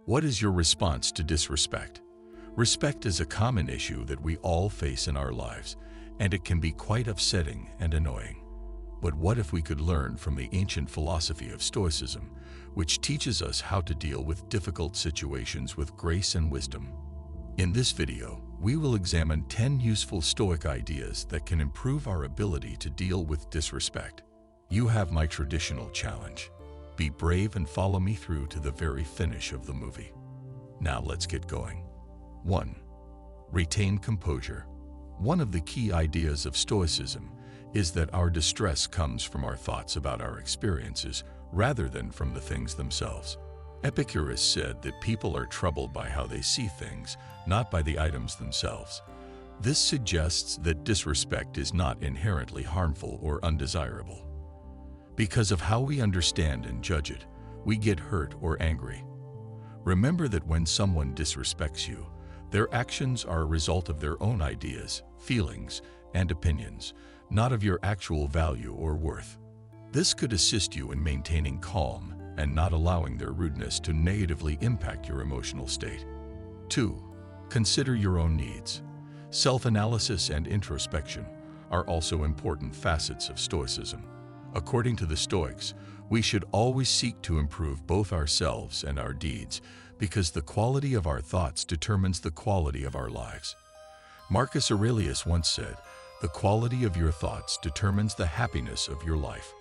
What is your response to disrespect? Respect is a common issue that we all face in our lives, and it can be quite upsetting and annoying. But what if we could learn from the ancient philosophy of Stoicism, which teaches us how to deal with difficult situations with grace and wisdom? In this video, we will examine 10 useful Stoic ideas that can improve our ability to deal with disrespect. You have my traditional challenge. Be brave and follow me through to the very finish of the movie. Now let's get going. 1. Retain composure. One of the key ideas of Stoicism is that our distress comes from our thoughts about our experiences rather than from the things themselves. Epicurus said that people are troubled by how they see things, not by the items themselves. This suggests that disrespect is not inherently harmful or undesirable. Because of how we understand and judge it, we get hurt or angry. Remember that when someone disrespects you, their actions are a result of their own ideas, feelings, and opinions, not of your actual value or worth. This could assist you in maintaining calm and not allowing their rudeness to negatively impact your emotional state. 2. Consider your own needs. Self-analysis and introspection are also important facets of Stoicism. According to the Stoics, we should always seek to improve both ourselves and our deeds because the quality of our thoughts determines the quality of our lives. Marcus Aurelius once said, "The quality of your thoughts determines the happiness of your life."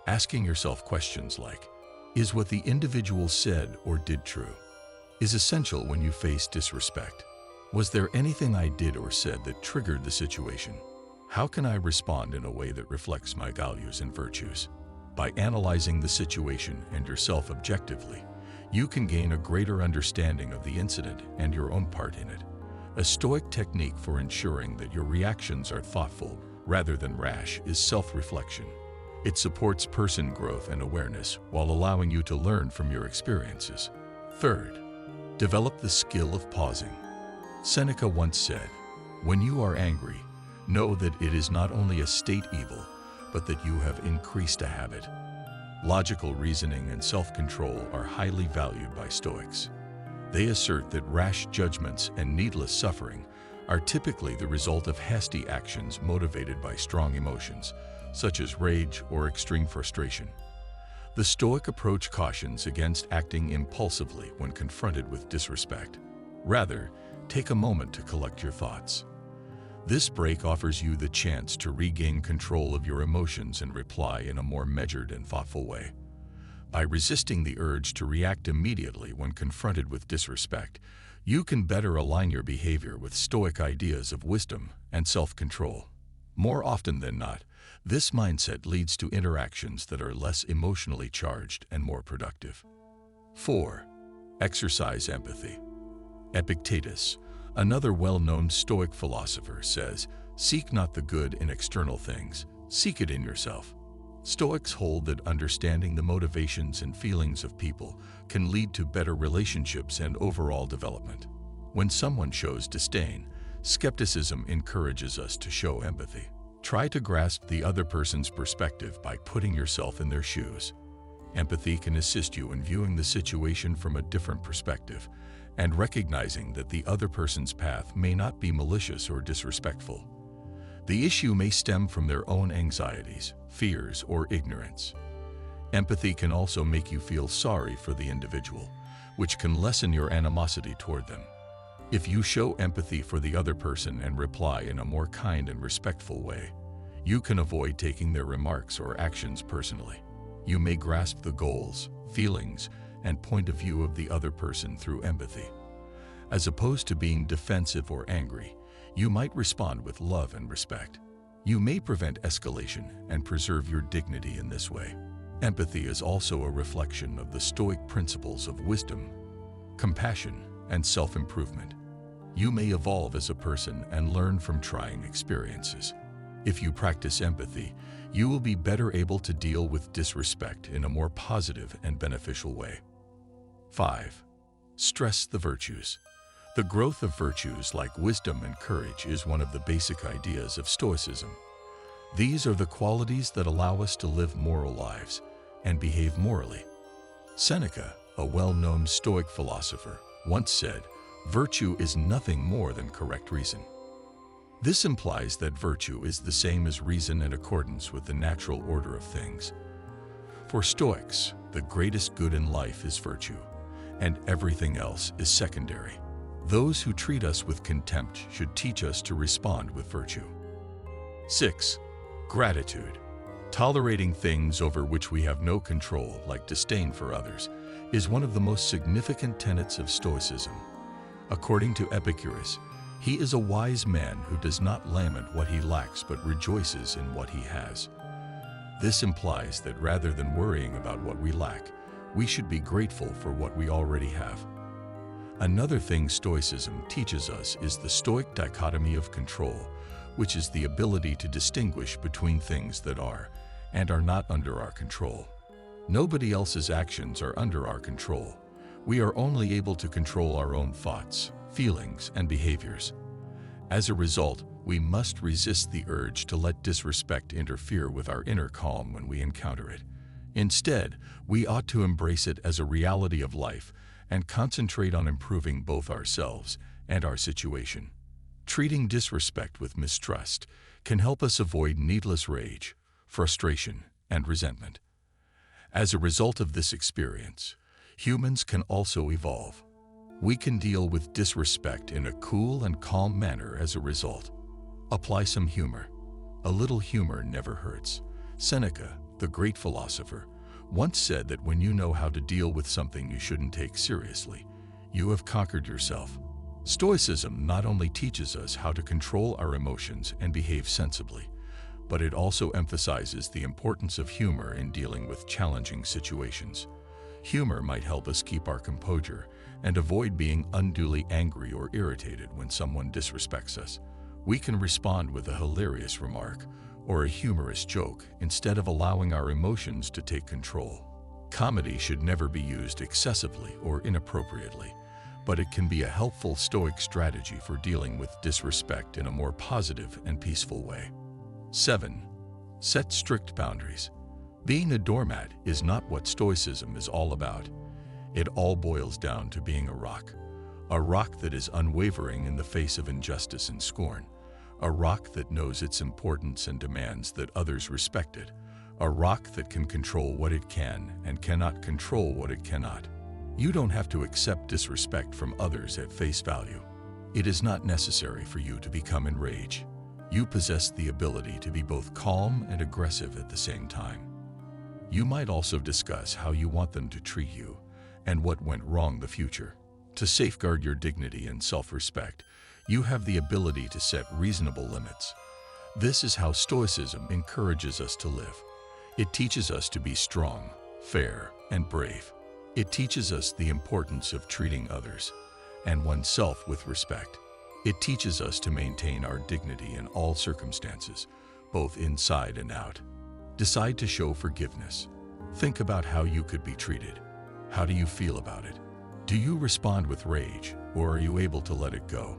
Asking yourself questions like, "Is what the individual said or did true?" is essential when you face disrespect. Was there anything I did or said that triggered the situation? How can I respond in a way that reflects my values and virtues? By analyzing the situation and yourself objectively, you can gain a greater understanding of the incident and your own part in it. A Stoic technique for ensuring that your reactions are thoughtful rather than rash is self-reflection. It supports person growth and awareness while allowing you to learn from your experiences. 3rd, develop the skill of pausing. Seneca once said, "When you are angry, know that it is not only a state evil, but that you have increased a habit." Logical reasoning and self-control are highly valued by Stoics. They assert that rash judgments and needless suffering are typically the result of hasty actions motivated by strong emotions, such as rage or extreme frustration. The Stoic approach cautions against acting impulsively when confronted with disrespect. Rather, take a moment to collect your thoughts. This break offers you the chance to regain control of your emotions and reply in a more measured and thoughtful way. By resisting the urge to react immediately when confronted with disrespect, you can better align your behavior with Stoic ideas of wisdom and self-control. More often than not, this mindset leads to interactions that are less emotionally charged and more productive. 4. Exercise empathy. Epicurus, another well-known Stoic philosopher, says, "Seek not the good in external things, seek it in yourself." Stoics hold that understanding the motivations and feelings of people can lead to better relationships and overall development. When someone shows disdain, skepticism encourages us to show empathy. Try to grasp the other person's perspective by putting yourself in their shoes. Empathy can assist you in viewing the situation from a different perspective and recognizing that the other person's path may not be malicious or disrespectful. The issue may stem from their own anxieties, fears, or ignorance. Empathy can also make you feel sorry for the individual, which can lessen your animosity toward them. If you show empathy for the other person and reply in a more kind and respectful way, you can avoid taking their remarks or actions personally. You may grasp the goals, feelings, and point of view of the other person through empathy. As opposed to being defensive or angry, you might respond with love and respect. You may prevent escalation and preserve your dignity in this way. Empathy is also a reflection of the Stoic principles of wisdom, compassion, and self-improvement. You may evolve as a person and learn from trying experiences. If you practice empathy, you will be better able to deal with disrespect in a more positive and beneficial way. 5. Stress the virtues. The growth of virtues like wisdom and courage is one of the basic ideas of Stoicism. These are the qualities that allow us to live moral lives and behave morally. Seneca, a well-known Stoic philosopher, once said, "Virtue is nothing more than correct reason." This implies that virtue is the same as reason in accordance with the natural order of things. For Stoics, the greatest good in life is virtue, and everything else is secondary. Those who treat us with contempt should teach us to respond with virtue. 6. Gratitude. Tolerating things over which we have no control, like disdain for others, is one of the most significant tenets of Stoicism. According to Epicurus, he is a wise man who does not lament what he lacks but rejoices in what he has. This implies that rather than worrying about what we lack, we should be grateful for what we already have. Another thing Stoicism teaches us is the Stoic dichotomy of control, which is the ability to distinguish between things that are and are not under our control. Nobody else's actions are under our control. We are only able to control our own thoughts, feelings, and behaviors. As a result, we must resist the urge to let disrespect interfere with our inner calm when we encounter it. Instead, we ought to embrace it as a reality of life and concentrate on improving both ourselves and our situation. Treating disrespect with mistrust can help us avoid needless rage, frustration, and resentment. As a result of this experience, humans can also evolve. We can deal with disrespect in a cool and calm manner as a result. Apply some humor. A little humor never hurts. Seneca, the great philosopher, once said that when you know how to deal with something you shouldn't take seriously, you have conquered yourself. Stoicism not only teaches us how to control our emotions and behave sensibly, but it also emphasizes the importance of humor in dealing with challenging situations. Humor might help us keep our composure and avoid being unduly angry or irritated when someone disrespects us. We can respond with a hilarious remark or a humorous joke instead of allowing our emotions to take control. Comedy should never be used excessively or inappropriately, but it can be a helpful Stoic strategy for dealing with disrespect in a more positive and peaceful way. 7. Set strict boundaries. Being a doormat is not what Stoicism is all about. It all boils down to being a rock that is unwavering in the face of injustice and scorn, a rock that knows its importance and demands that others respect it, a rock that can control what it can and cannot control what it cannot. You don't have to accept disrespect from others at face value. It is not necessary for you to become enraged. You possess the ability to be both calm and aggressive at the same time. You might also discuss how you want them to treat you and what went wrong in the future. To safeguard your dignity and self-respect, you have the ability to set reasonable limits. This is how Stoicism encourages us to live. It teaches us to be strong, fair, and brave. It teaches us the importance of treating others and oneself with respect. It teaches us to maintain our dignity in all circumstances, both inside and out. Decide to show forgiveness. Think about how you could be treated. How do you feel about it? Do you respond with rage, or are you able to let it go?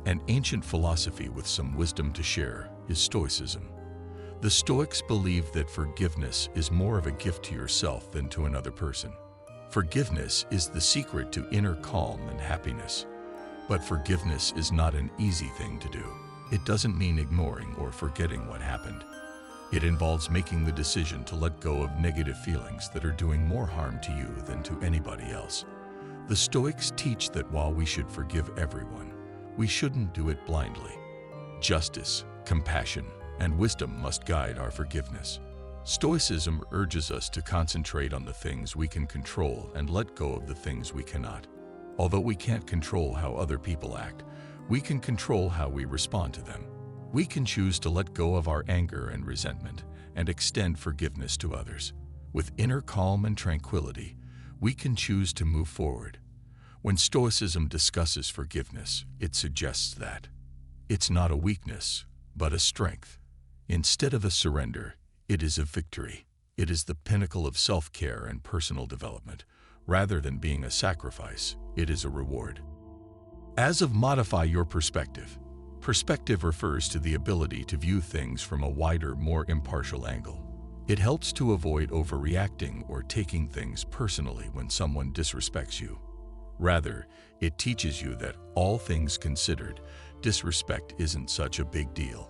An ancient philosophy with some wisdom to share is Stoicism. The Stoics believe that forgiveness is more of a gift to yourself than to another person. Forgiveness is the secret to inner calm and happiness. But forgiveness is not an easy thing to do. It doesn't mean ignoring or forgetting what happened. It involves making the decision to let go of negative feelings that are doing more harm to you than to anybody else. The Stoics teach that while we should forgive everyone, we shouldn't do it blindly. Justice, compassion, and wisdom must guide our forgiveness. Stoicism urges us to concentrate on the things we can control and let go of the things we cannot. Although we can't control how other people act, we can control how we respond to them. We can choose to let go of our anger and resentment and extend forgiveness to others. With inner calm and tranquility, we can choose to move forward. When Stoicism discusses forgiveness, it suggests that it's not a weakness, but a strength. Instead of a surrender, it is a victory. It is the pinnacle of self-care and personal development. Rather than being a sacrifice, it is a reward. As of modify your perspective. Perspective refers to the ability to view things from a wider, more impartial angle. It helps to avoid overreacting or taking things personally when someone disrespects you. Rather, it teaches you that, all things considered, disrespect isn't such a big deal.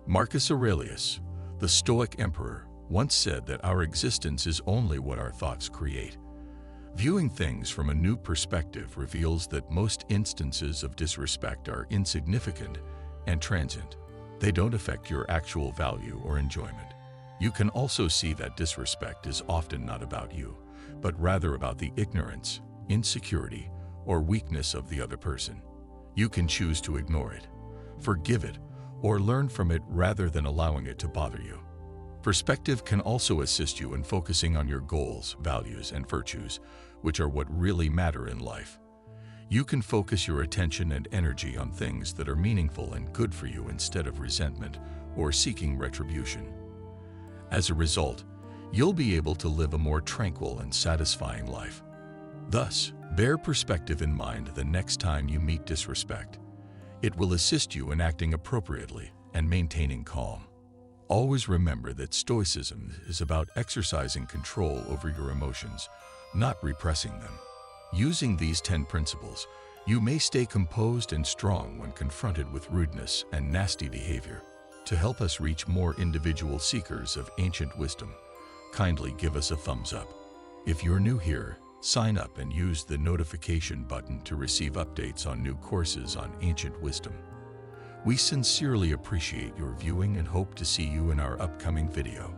Marcus Aurelius, the Stoic emperor, once said that our existence is only what our thoughts create. Viewing things from a new perspective reveals that most instances of disrespect are insignificant and transient. They don't affect your actual value or enjoyment. You can also see that disrespect is often not about you, but rather about the ignorance, insecurity, or weakness of the other person. You can choose to ignore it, forgive it, or learn from it rather than allowing it to bother you. Perspective can also assist you in focusing on your goals, values, and virtues, which are what really matter in life. You can focus your attention and energy on things that are meaningful and good for you instead of resentment or seeking retribution. As a result, you'll be able to live a more tranquil and satisfying life. Thus, bear perspective in mind the next time you meet disrespect. It will assist you in acting appropriately and maintaining calm. Always remember that Stoicism is about exercising control over your emotions, not repressing them. Using these 10 principles, you may stay composed and strong when confronted with rudeness and nasty behavior. To help us reach more individual seekers of ancient wisdom, kindly give us a thumbs up. If you're new here, sign up and use the notification button to receive updates on new courses on ancient wisdom. We sincerely appreciate your viewing and hope to see you in our upcoming video.